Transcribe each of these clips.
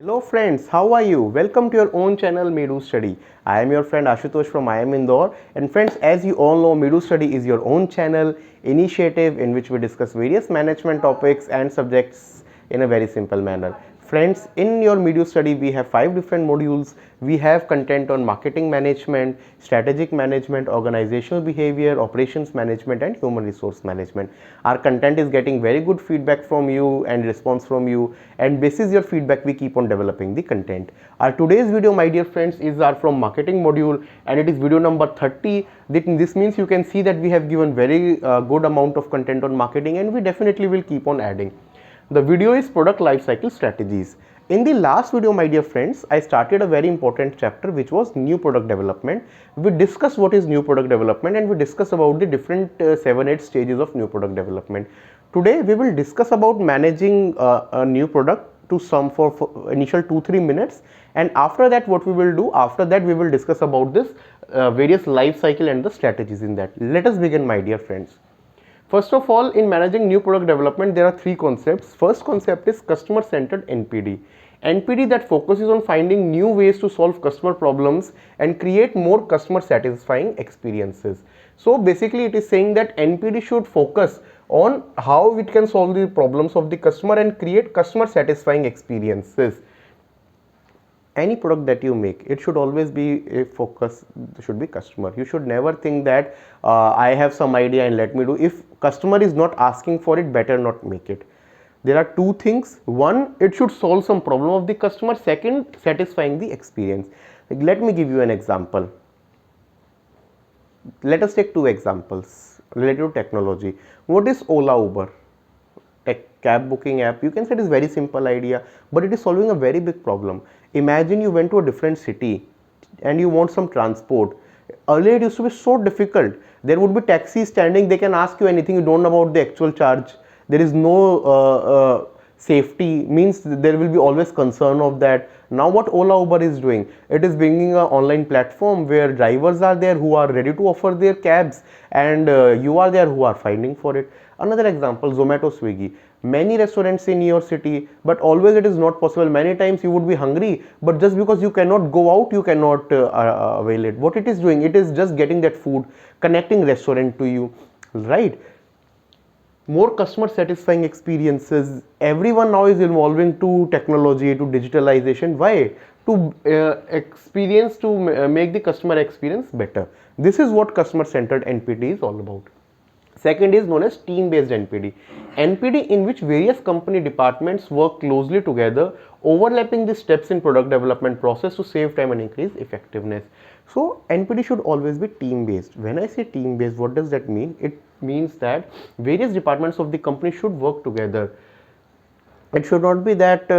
Hello friends, how are you? Welcome to your own channel Medu Study. I am your friend Ashutosh from IIM Indore, and friends, as you all know, Medu Study is your own channel initiative in which we discuss various management topics and subjects in a very simple manner. Friends, in your Medu Study we have 5 different modules. We have content on marketing management, strategic management, organizational behavior, operations management and human resource management. Our content is getting very good feedback from you and response from you, and basis your feedback we keep on developing the content. Our today's video, my dear friends, is our from marketing module, and it is video number 30. This means you can see that we have given very good amount of content on marketing, and we definitely will keep on adding. The video is product lifecycle strategies. In the last video, my dear friends, I started a very important chapter which was new product development. We discussed what is new product development, and we discussed about the different 7-8 stages of new product development. Today we will discuss about managing a new product to some for initial 2-3 minutes, and after that what we will do, after that we will discuss about this various life cycle and the strategies in that. Let us begin, my dear friends. First of all, in managing new product development, there are 3 concepts. First concept is customer-centered NPD. NPD that focuses on finding new ways to solve customer problems and create more customer satisfying experiences. So basically it is saying that NPD should focus on how it can solve the problems of the customer and create customer satisfying experiences. Any product that you make, it should always be a focus, should be customer. You should never think that I have some idea and let me do. If customer is not asking for it, better not make it. There are 2 things. One, it should solve some problem of the customer. Second, satisfying the experience. Like, let me give you an example. Let us take 2 examples related to technology. What is Ola Uber? Cab booking app. You can say it is very simple idea, but it is solving a very big problem. Imagine you went to a different city and you want some transport. Earlier it used to be so difficult. There would be taxis standing, they can ask you anything, you don't know about the actual charge. There is no safety, means there will be always concern of that. Now what Ola Uber is doing, it is bringing an online platform where drivers are there who are ready to offer their cabs, and you are there who are finding for it. Another example, Zomato, Swiggy. Many restaurants in your city, but always it is not possible. Many times you would be hungry, but just because you cannot go out, you cannot avail it. What it is doing, it is just getting that food, connecting restaurant to you, right? More customer satisfying experiences. Everyone now is evolving to technology, to digitalization. Why? To make the customer experience better. This is what customer centered NPD is all about. Second is known as team based NPD. NPD in which various company departments work closely together, overlapping the steps in product development process to save time and increase effectiveness. So NPD should always be team based. When I say team based, what does that mean? It means that various departments of the company should work together. It should not be that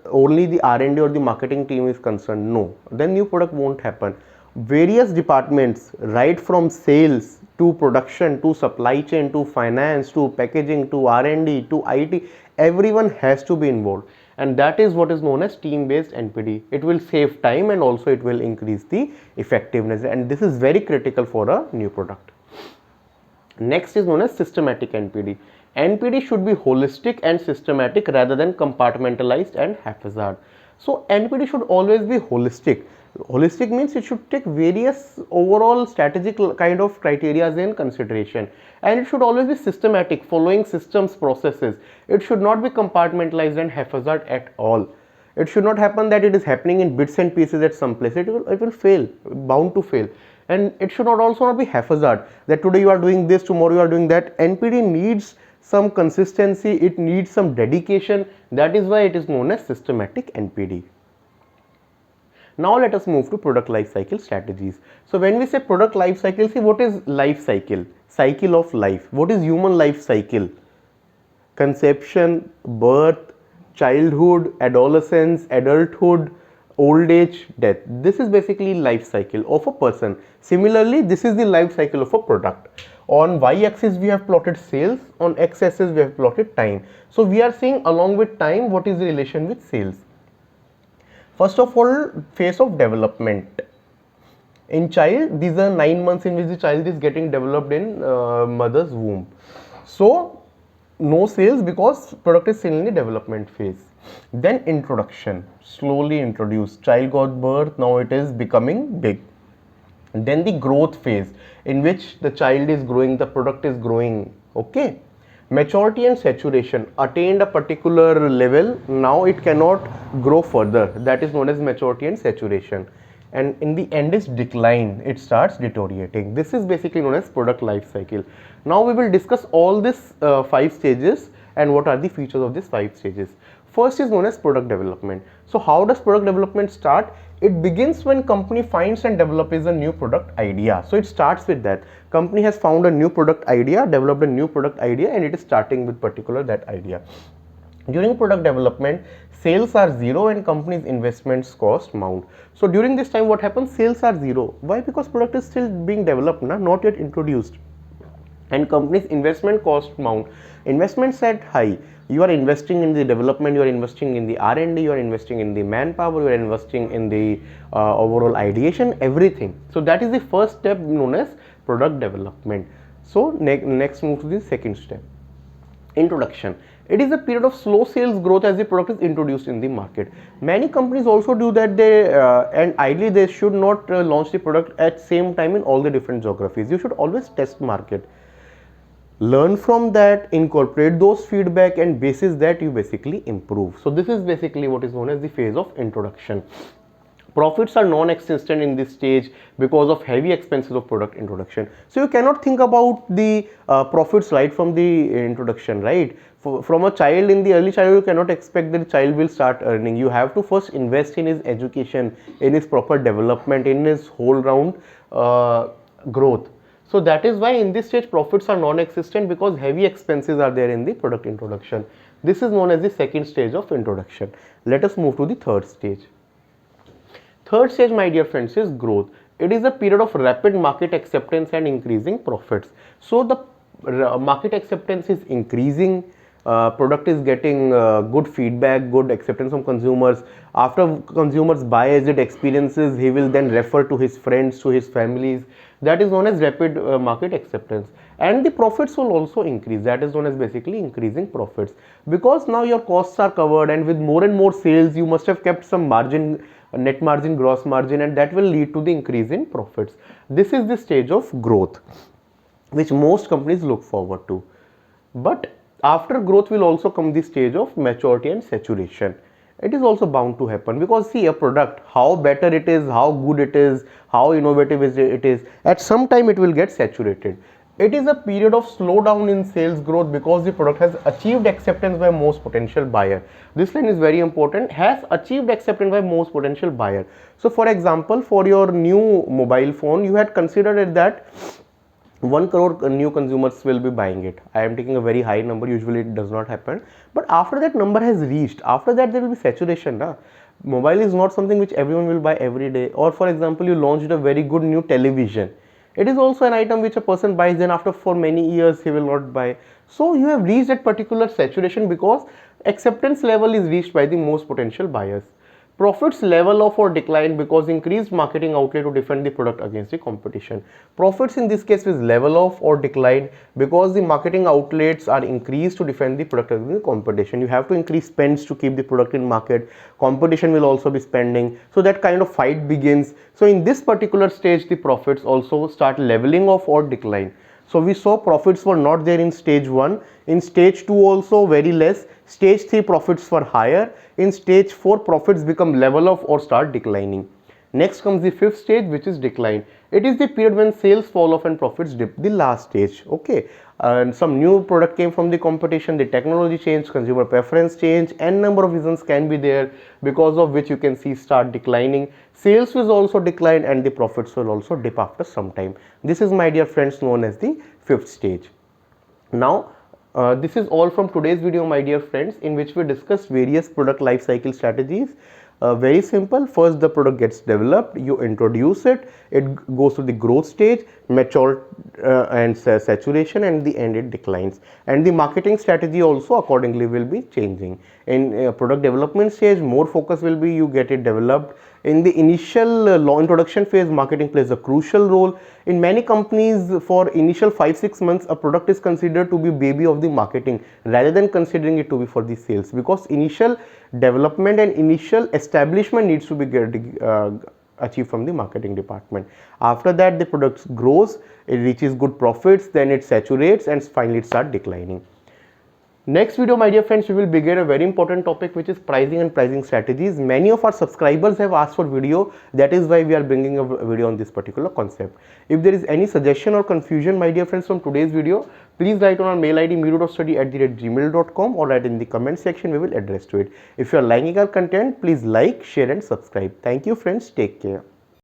only the R&D or the marketing team is concerned. No, then new product won't happen. Various departments, right from sales to production to supply chain to finance to packaging to R&D to IT, everyone has to be involved, and that is what is known as team based NPD. It will save time and also it will increase the effectiveness, and this is very critical for a new product. Next is known as systematic NPD. NPD should be holistic and systematic rather than compartmentalized and haphazard. So NPD should always be holistic. Holistic means it should take various overall strategic kind of criteria in consideration, and it should always be systematic, following systems processes. It should not be compartmentalized and haphazard at all. It should not happen that it is happening in bits and pieces at some place. It will fail, bound to fail. And it should not also not be haphazard, that today you are doing this, tomorrow you are doing that. NPD needs some consistency, it needs some dedication. That is why it is known as systematic NPD. Now let us move to product life cycle strategies. So when we say product life cycle, see, what is life cycle? Cycle of life. What is human life cycle? Conception, birth, childhood, adolescence, adulthood, old age, death. This is basically life cycle of a person. Similarly, this is the life cycle of a product. On y-axis we have plotted sales, on x-axis we have plotted time. So we are seeing along with time what is the relation with sales. First of all, phase of development. In child, these are 9 months in which the child is getting developed in mother's womb. So No sales because product is still in the development phase. Then introduction, slowly introduced, child got birth, now it is becoming big. And then the growth phase in which the child is growing, the product is growing. Okay, maturity and saturation, attained a particular level, now it cannot grow further, that is known as maturity and saturation. And in the end is decline, it starts deteriorating. This is basically known as product life cycle. Now we will discuss all these 5 stages and what are the features of these 5 stages. First is known as product development. So how does product development start? It begins when company finds and develops a new product idea. So it starts with that. Company has found a new product idea, developed a new product idea, and it is starting with particular that idea. During product development, sales are zero and company's investments cost mount. So during this time what happens? Sales are zero. Why? Because product is still being developed, not yet introduced. And company's investment cost mount. Investments at high. You are investing in the development, you are investing in the R&D, you are investing in the manpower, you are investing in the overall ideation, everything. So that is the first step known as product development. So next move to the second step. Introduction. It is a period of slow sales growth as the product is introduced in the market. Many companies also do that, and ideally they should not launch the product at same time in all the different geographies. You should always test market, learn from that, incorporate those feedback, and basis that you basically improve. So this is basically what is known as the phase of introduction. Profits are non-existent in this stage because of heavy expenses of product introduction. So you cannot think about the profits right from the introduction, right? From a child in the early childhood, you cannot expect that the child will start earning. You have to first invest in his education, in his proper development, in his whole round growth. So that is why in this stage profits are non-existent, because heavy expenses are there in the product introduction. This is known as the second stage of introduction. Let us move to the third stage. Third stage, my dear friends, is growth. It is a period of rapid market acceptance and increasing profits. So the market acceptance is increasing, product is getting good feedback, good acceptance from consumers. After consumers buy as it experiences, he will then refer to his friends, to his families. That is known as rapid market acceptance. And the profits will also increase. That is known as basically increasing profits, because now your costs are covered, and with more and more sales you must have kept some margin, net margin, gross margin, and that will lead to the increase in profits. This is the stage of growth which most companies look forward to. But after growth will also come the stage of maturity and saturation. It is also bound to happen, because see, a product, how better it is, how good it is, how innovative it is, at some time it will get saturated. It is a period of slowdown in sales growth because the product has achieved acceptance by most potential buyer. This line is very important, has achieved acceptance by most potential buyer. So for example, for your new mobile phone, you had considered that 1 crore new consumers will be buying it. I am taking a very high number, usually it does not happen. But after that number has reached, after that there will be saturation. Mobile is not something which everyone will buy every day. Or for example, you launched a very good new television. It is also an item which a person buys, then after for many years he will not buy. So you have reached that particular saturation because acceptance level is reached by the most potential buyers. Profits level off or decline because increased marketing outlay to defend the product against the competition. Profits in this case is level off or decline because the marketing outlets are increased to defend the product against the competition. You have to increase spends to keep the product in market. Competition will also be spending. So that kind of fight begins. So in this particular stage, the profits also start leveling off or decline. So we saw profits were not there in stage 1. In stage 2 also very less. Stage 3 profits were higher. In stage 4 profits become level off or start declining. Next comes the 5th stage, which is decline. It is the period when sales fall off and profits dip, the last stage. Okay, and some new product came from the competition, the technology changed, consumer preference changed, and number of reasons can be there because of which you can see start declining. Sales will also decline and the profits will also dip after some time. This is, my dear friends, known as the 5th stage. Now this is all from today's video, my dear friends, in which we discussed various product life cycle strategies. Very simple. First the product gets developed, you introduce it, it goes to the growth stage, mature and saturation, and the end it declines, and the marketing strategy also accordingly will be changing. In product development stage, more focus will be you get it developed. In the initial law introduction phase, marketing plays a crucial role. In many companies, for initial 5-6 months, a product is considered to be baby of the marketing rather than considering it to be for the sales, because initial development and initial establishment needs to be achieved from the marketing department. After that, the product grows, it reaches good profits, then it saturates, and finally it starts declining. Next video, my dear friends, we will begin a very important topic, which is pricing and pricing strategies. Many of our subscribers have asked for video. That is why we are bringing a video on this particular concept. If there is any suggestion or confusion, my dear friends, from today's video, please write on our mail ID meetu.study@gmail.com or write in the comment section. We will address to it. If you are liking our content, please like, share and subscribe. Thank you friends. Take care.